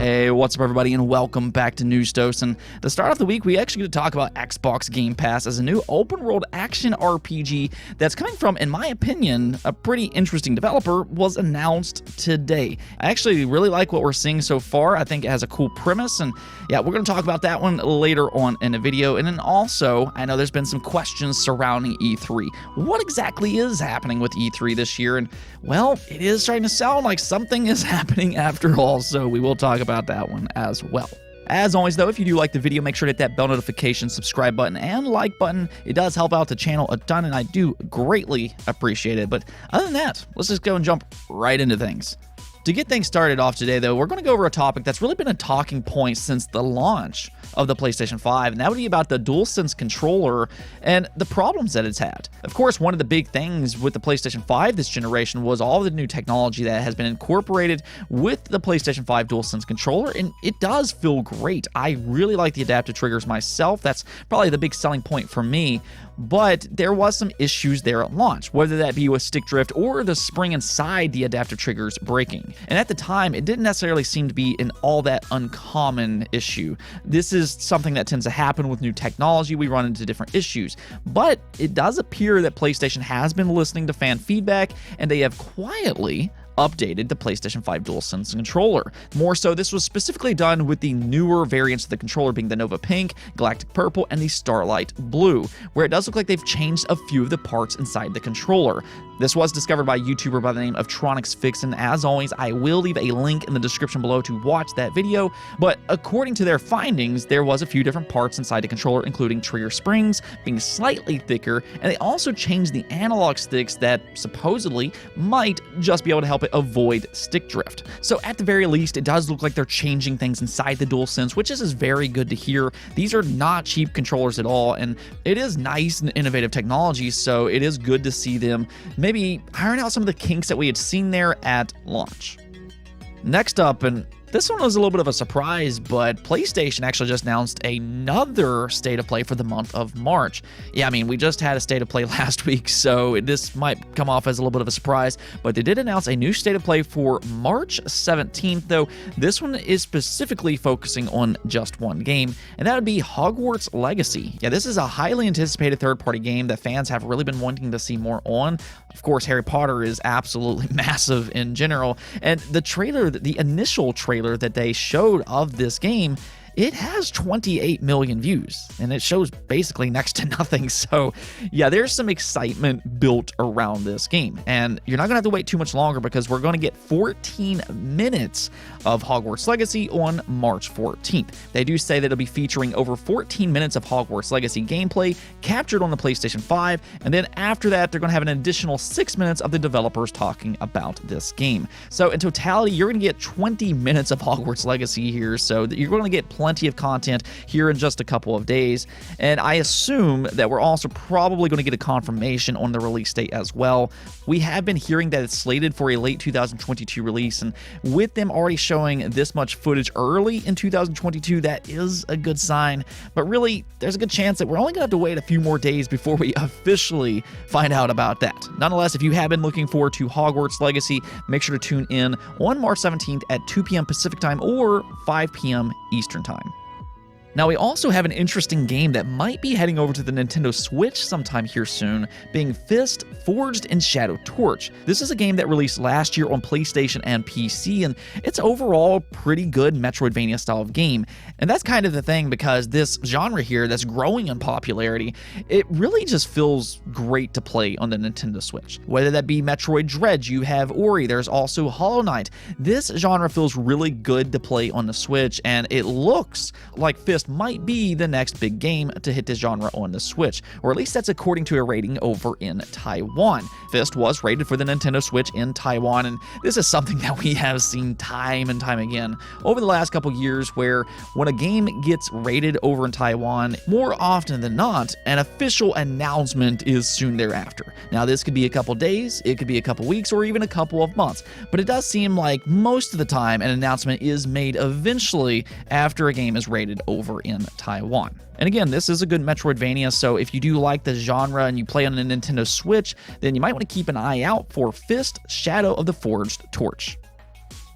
Hey, what's up everybody, and welcome back to News Dose. And to start off the week, we actually get to talk about Xbox Game Pass as a new open-world action RPG that's coming from, in my opinion, a pretty interesting developer, was announced today. I actually really like what we're seeing so far. I think it has a cool premise, and yeah, we're going to talk about that one later on in the video. And then also, I know there's been some questions surrounding E3. What exactly is happening with E3 this year? And well, it is starting to sound like something is happening after all, so we will talk about that one as well. As always though, if you do like the video, make sure to hit that bell notification, subscribe button, and like button. It does help out the channel a ton, and I do greatly appreciate it. But other than that, let's just go and jump right into things. To get things started off today, though, we're going to go over a topic that's really been a talking point since the launch of the PlayStation 5, and that would be about the DualSense controller and the problems that it's had. Of course, one of the big things with the PlayStation 5 this generation was all the new technology that has been incorporated with the PlayStation 5 DualSense controller, and it does feel great. I really like the adaptive triggers myself. That's probably the big selling point for me. But there was some issues there at launch, whether that be with stick drift or the spring inside the adaptive triggers breaking. And at the time, it didn't necessarily seem to be an all that uncommon issue. This is something that tends to happen with new technology. We run into different issues. But it does appear that PlayStation has been listening to fan feedback, and they have quietly updated the PlayStation 5 DualSense controller. More so, this was specifically done with the newer variants of the controller being the Nova Pink, Galactic Purple, and the Starlight Blue, where it does look like they've changed a few of the parts inside the controller. This was discovered by a YouTuber by the name of Tronics Fix, and as always, I will leave a link in the description below to watch that video. But according to their findings, there was a few different parts inside the controller, including trigger springs being slightly thicker, and they also changed the analog sticks that supposedly might just be able to help it avoid stick drift. So at the very least, it does look like they're changing things inside the DualSense, which is very good to hear. These are not cheap controllers at all, and it is nice and innovative technology, so it is good to see them maybe iron out some of the kinks that we had seen there at launch. Next up, and this one was a little bit of a surprise, but PlayStation actually just announced another State of Play for the month of March. Yeah, I mean, we just had a State of Play last week, so this might come off as a little bit of a surprise, but they did announce a new State of Play for March 17th, though this one is specifically focusing on just one game, and that would be Hogwarts Legacy. Yeah, this is a highly anticipated third-party game that fans have really been wanting to see more on. Of course, Harry Potter is absolutely massive in general, and the initial trailer that they showed of this game, it has 28 million views, and it shows basically next to nothing. So yeah, there's some excitement built around this game, and you're not gonna have to wait too much longer because we're gonna get 14 minutes of Hogwarts Legacy on March 14th. They do say that it'll be featuring over 14 minutes of Hogwarts Legacy gameplay captured on the PlayStation 5, and then after that, they're gonna have an additional 6 minutes of the developers talking about this game. So in totality, you're gonna get 20 minutes of Hogwarts Legacy here, so that you're gonna get plenty of content here in just a couple of days. And I assume that we're also probably going to get a confirmation on the release date as well. We have been hearing that it's slated for a late 2022 release, and with them already showing this much footage early in 2022, that is a good sign. But really, there's a good chance that we're only going to have to wait a few more days before we officially find out about that. Nonetheless, if you have been looking forward to Hogwarts Legacy, make sure to tune in on March 17th at 2 p.m. Pacific Time or 5 p.m. Eastern Time. Now, we also have an interesting game that might be heading over to the Nintendo Switch sometime here soon, being F.I.S.T. Forged in Shadow Torch. This is a game that released last year on PlayStation and PC, and it's overall pretty good Metroidvania style of game. And that's kind of the thing, because this genre here that's growing in popularity, it really just feels great to play on the Nintendo Switch. Whether that be Metroid Dread, you have Ori, there's also Hollow Knight. This genre feels really good to play on the Switch, and it looks like F.I.S.T. might be the next big game to hit this genre on the Switch, or at least that's according to a rating over in Taiwan. F.I.S.T. was rated for the Nintendo Switch in Taiwan, and this is something that we have seen time and time again over the last couple years, where when a game gets rated over in Taiwan, more often than not, an official announcement is soon thereafter. Now, this could be a couple days, it could be a couple weeks, or even a couple of months, but it does seem like most of the time an announcement is made eventually after a game is rated over in Taiwan. And again, this is a good Metroidvania, so if you do like the genre and you play on a Nintendo Switch, then you might want to keep an eye out for F.I.S.T. Shadow of the Forged Torch.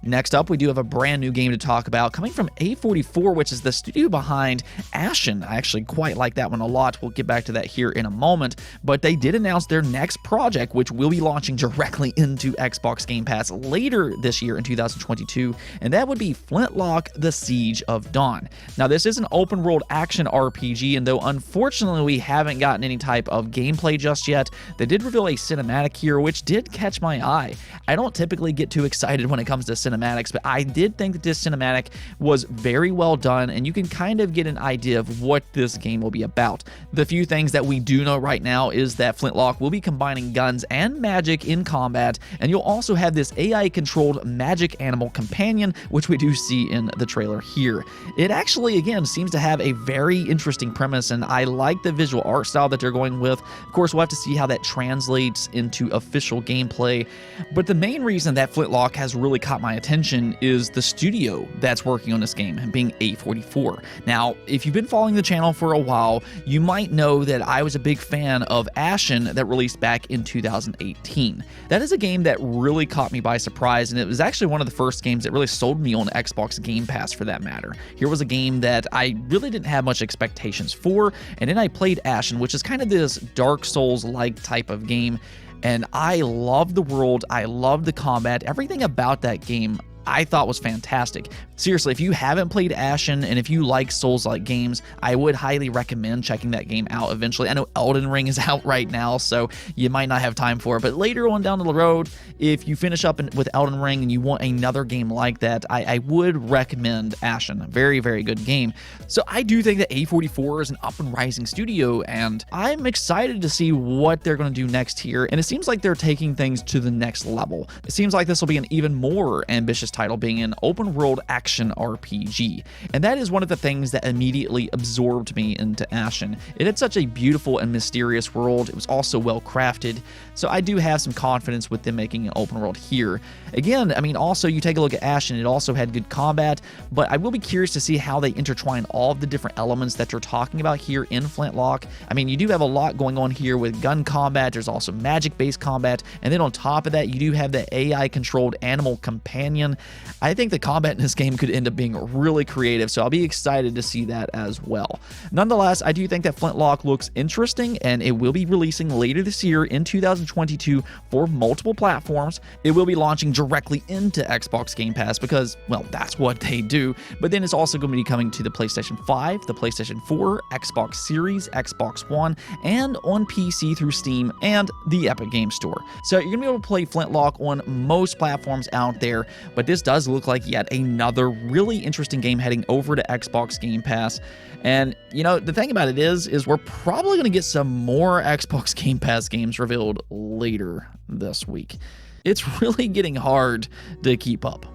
Next up, we do have a brand new game to talk about coming from A44, which is the studio behind Ashen. I actually quite like that one a lot. We'll get back to that here in a moment, but they did announce their next project, which will be launching directly into Xbox Game Pass later this year in 2022, and that would be Flintlock: The Siege of Dawn. Now, this is an open world action RPG, and though unfortunately we haven't gotten any type of gameplay just yet, they did reveal a cinematic here, which did catch my eye. I don't typically get too excited when it comes to cinematics, but I did think that this cinematic was very well done, and you can kind of get an idea of what this game will be about. The few things that we do know right now is that Flintlock will be combining guns and magic in combat, and you'll also have this AI-controlled magic animal companion, which we do see in the trailer here. It actually, again, seems to have a very interesting premise, and I like the visual art style that they're going with. Of course, we'll have to see how that translates into official gameplay, but the main reason that Flintlock has really caught my attention is the studio that's working on this game, being A44. Now, if you've been following the channel for a while, you might know that I was a big fan of Ashen that released back in 2018. That is a game that really caught me by surprise, and it was actually one of the first games that really sold me on Xbox Game Pass, for that matter. Here was a game that I really didn't have much expectations for, and then I played Ashen, which is kind of this Dark Souls-like type of game, and I love the world, I love the combat, everything about that game I thought was fantastic. Seriously, if you haven't played Ashen and if you like Souls-like games, I would highly recommend checking that game out eventually. I know Elden Ring is out right now, so you might not have time for it, but later on down the road, if you finish up with Elden Ring and you want another game like that, I would recommend Ashen. Very, very good game. So I do think that A44 is an up-and-rising studio, and I'm excited to see what they're going to do next here, and it seems like they're taking things to the next level. It seems like this will be an even more ambitious title, being an open-world action RPG, and that is one of the things that immediately absorbed me into Ashen. It had such a beautiful and mysterious world. It was also well crafted, so I do have some confidence with them making an open world here. Again, I mean, also you take a look at Ashen, it also had good combat, but I will be curious to see how they intertwine all of the different elements that you're talking about here in Flintlock. I mean, you do have a lot going on here with gun combat, there's also magic-based combat, and then on top of that, you do have the AI-controlled animal companion. I think the combat in this game could end up being really creative, so I'll be excited to see that as well. Nonetheless, I do think that Flintlock looks interesting, and it will be releasing later this year in 2022 for multiple platforms. It will be launching directly into Xbox Game Pass because, well, that's what they do, but then it's also going to be coming to the PlayStation 5, the PlayStation 4, Xbox Series, Xbox One, and on PC through Steam and the Epic Game Store. So you're going to be able to play Flintlock on most platforms out there, but this does look like yet another really interesting game heading over to Xbox Game Pass. And, you know, the thing about it is we're probably going to get some more Xbox Game Pass games revealed later this week. It's really getting hard to keep up.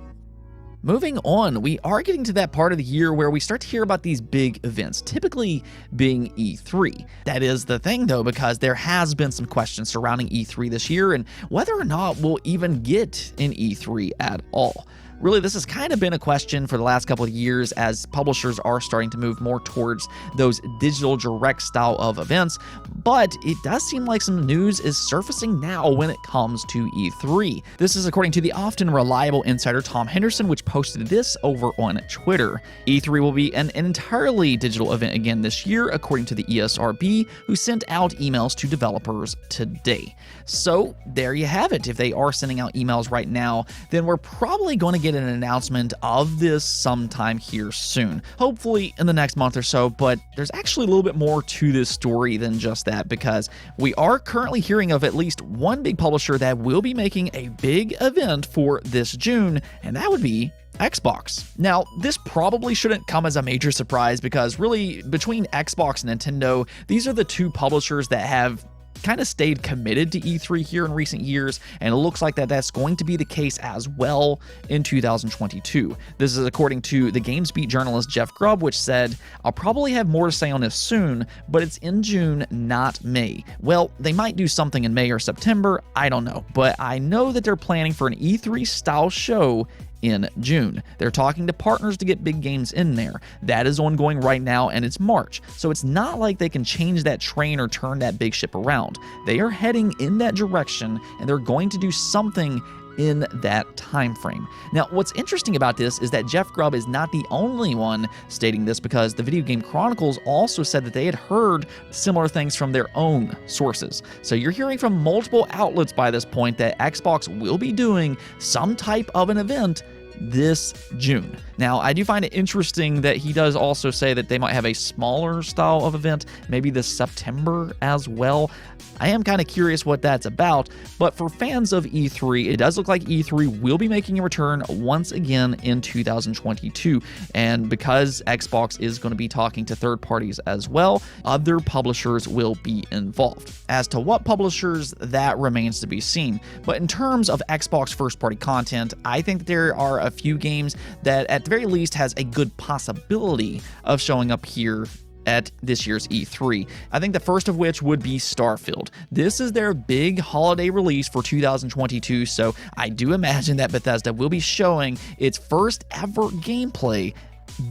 Moving on, we are getting to that part of the year where we start to hear about these big events, typically being E3. That is the thing, though, because there has been some questions surrounding E3 this year and whether or not we'll even get an E3 at all. Really, this has kind of been a question for the last couple of years as publishers are starting to move more towards those digital direct style of events, but it does seem like some news is surfacing now when it comes to E3. This is according to the often reliable insider Tom Henderson, which posted this over on Twitter. E3 will be an entirely digital event again this year, according to the ESRB, who sent out emails to developers today. So there you have it. If they are sending out emails right now, then we're probably going to get an announcement of this sometime here soon, hopefully in the next month or so. But there's actually a little bit more to this story than just that, because we are currently hearing of at least one big publisher that will be making a big event for this June, and that would be Xbox. Now, this probably shouldn't come as a major surprise because really between Xbox and Nintendo, these are the two publishers that have kind of stayed committed to E3 here in recent years, and it looks like that's going to be the case as well in 2022. This is according to the GamesBeat journalist Jeff Grubb, which said, "I'll probably have more to say on this soon, but it's in June, not May." Well, they might do something in May or September, I don't know, but I know that they're planning for an E3 style show in June. They're talking to partners to get big games in there. That is ongoing right now, and it's March, so it's not like they can change that train or turn that big ship around. They are heading in that direction, and they're going to do something in that time frame. Now, what's interesting about this is that Jeff Grubb is not the only one stating this, because the Video Game Chronicles also said that they had heard similar things from their own sources. So you're hearing from multiple outlets by this point that Xbox will be doing some type of an event this June. Now, I do find it interesting that he does also say that they might have a smaller style of event, maybe this September as well. I am kind of curious what that's about, but for fans of E3, it does look like E3 will be making a return once again in 2022. And because Xbox is going to be talking to third parties as well, other publishers will be involved. As to what publishers, that remains to be seen. But in terms of Xbox first-party content, I think that there are a few games that at the very least has a good possibility of showing up here at this year's E3. I think the first of which would be Starfield. This is their big holiday release for 2022, so I do imagine that Bethesda will be showing its first ever gameplay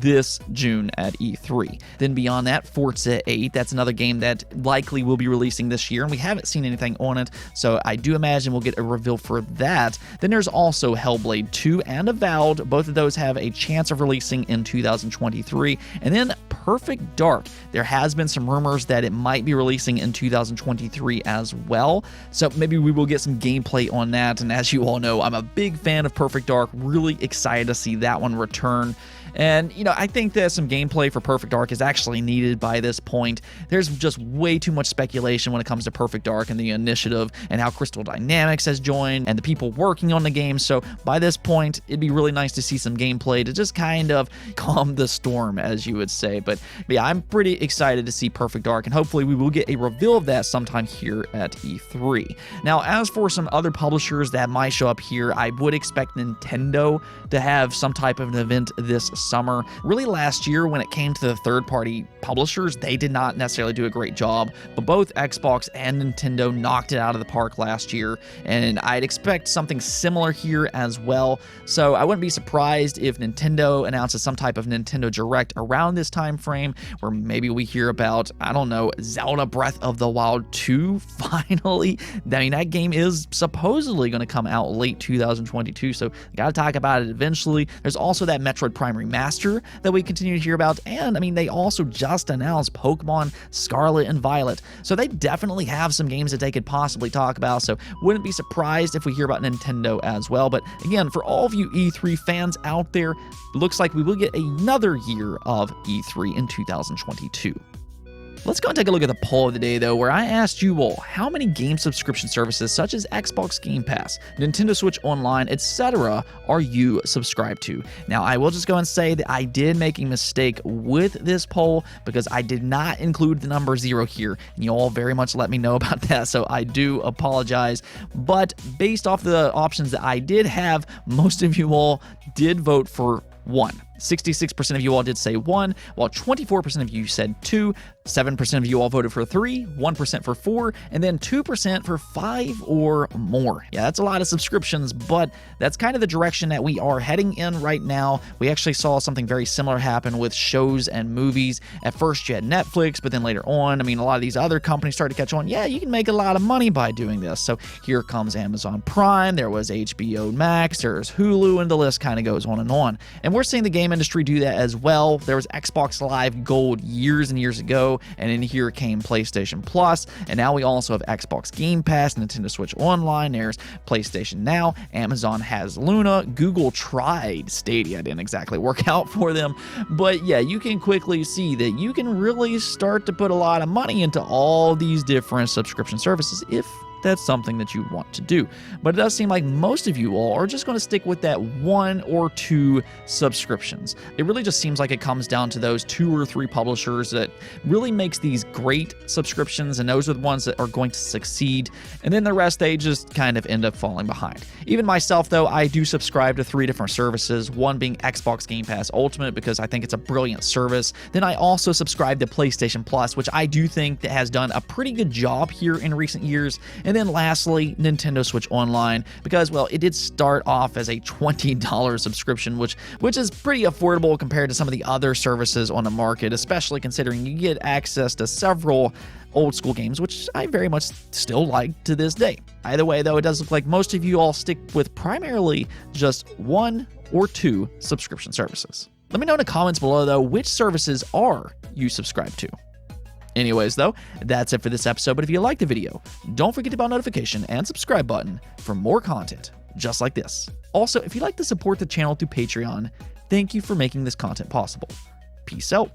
this June at E3. Then beyond that, Forza 8, that's another game that likely will be releasing this year, and we haven't seen anything on it, so I do imagine we'll get a reveal for that. Then there's also Hellblade 2 and Avowed. Both of those have a chance of releasing in 2023. And then Perfect Dark. There has been some rumors that it might be releasing in 2023 as well, so maybe we will get some gameplay on that. And as you all know, I'm a big fan of Perfect Dark, really excited to see that one return. And, I think that some gameplay for Perfect Dark is actually needed by this point. There's just way too much speculation when it comes to Perfect Dark and the initiative and how Crystal Dynamics has joined and the people working on the game. So by this point, it'd be really nice to see some gameplay to just kind of calm the storm, as you would say. But yeah, I'm pretty excited to see Perfect Dark, and hopefully we will get a reveal of that sometime here at E3. Now, as for some other publishers that might show up here, I would expect Nintendo to have some type of an event this summer. Really, last year when it came to the third-party publishers, they did not necessarily do a great job, but both Xbox and Nintendo knocked it out of the park last year, and I'd expect something similar here as well. So I wouldn't be surprised if Nintendo announces some type of Nintendo Direct around this time frame, where maybe we hear about, I don't know, Zelda Breath of the Wild 2 finally. I mean, that game is supposedly going to come out late 2022, so got to talk about it eventually. There's also that Metroid Prime Remaster that we continue to hear about, and I mean, they also just announced Pokemon Scarlet and Violet, so they definitely have some games that they could possibly talk about, so wouldn't be surprised if we hear about Nintendo as well. But again, for all of you E3 fans out there, it looks like we will get another year of E3 in 2022. Let's go and take a look at the poll of the day, though, where I asked you all how many game subscription services such as Xbox Game Pass, Nintendo Switch Online, etc. are you subscribed to? Now, I will just go and say that I did make a mistake with this poll because I did not include the number 0 here, and you all very much let me know about that, so I do apologize. But based off the options that I did have, most of you all did vote for 1. 66% of you all did say 1, while 24% of you said 2, 7% of you all voted for 3, 1% for 4, and then 2% for 5 or more. Yeah, that's a lot of subscriptions, but that's kind of the direction that we are heading in right now. We actually saw something very similar happen with shows and movies. At first, you had Netflix, but then later on, I mean, a lot of these other companies started to catch on. Yeah, you can make a lot of money by doing this. So here comes Amazon Prime, there was HBO Max, there's Hulu, and the list kind of goes on. And we're seeing the game industry do that as well. There was Xbox Live Gold years and years ago, and in here came PlayStation Plus, and now we also have Xbox Game Pass, Nintendo Switch Online, there's PlayStation Now, Amazon has Luna, Google tried Stadia, didn't exactly work out for them, but yeah, you can quickly see that you can really start to put a lot of money into all these different subscription services if that's something that you want to do. But it does seem like most of you all are just going to stick with that 1 or 2 subscriptions. It really just seems like it comes down to those 2 or 3 publishers that really makes these great subscriptions, and those are the ones that are going to succeed, and then the rest, they just kind of end up falling behind. Even myself, though, I do subscribe to 3 different services, one being Xbox Game Pass Ultimate because I think it's a brilliant service. Then I also subscribe to PlayStation Plus, which I do think that has done a pretty good job here in recent years. And And then lastly, Nintendo Switch Online, because, well, it did start off as a $20 subscription, which is pretty affordable compared to some of the other services on the market, especially considering you get access to several old school games, which I very much still like to this day. Either way, though, it does look like most of you all stick with primarily just 1 or 2 subscription services. Let me know in the comments below, though, which services are you subscribed to. Anyways, though, that's it for this episode, but if you liked the video, don't forget to bell notification and subscribe button for more content just like this. Also, if you'd like to support the channel through Patreon, thank you for making this content possible. Peace out.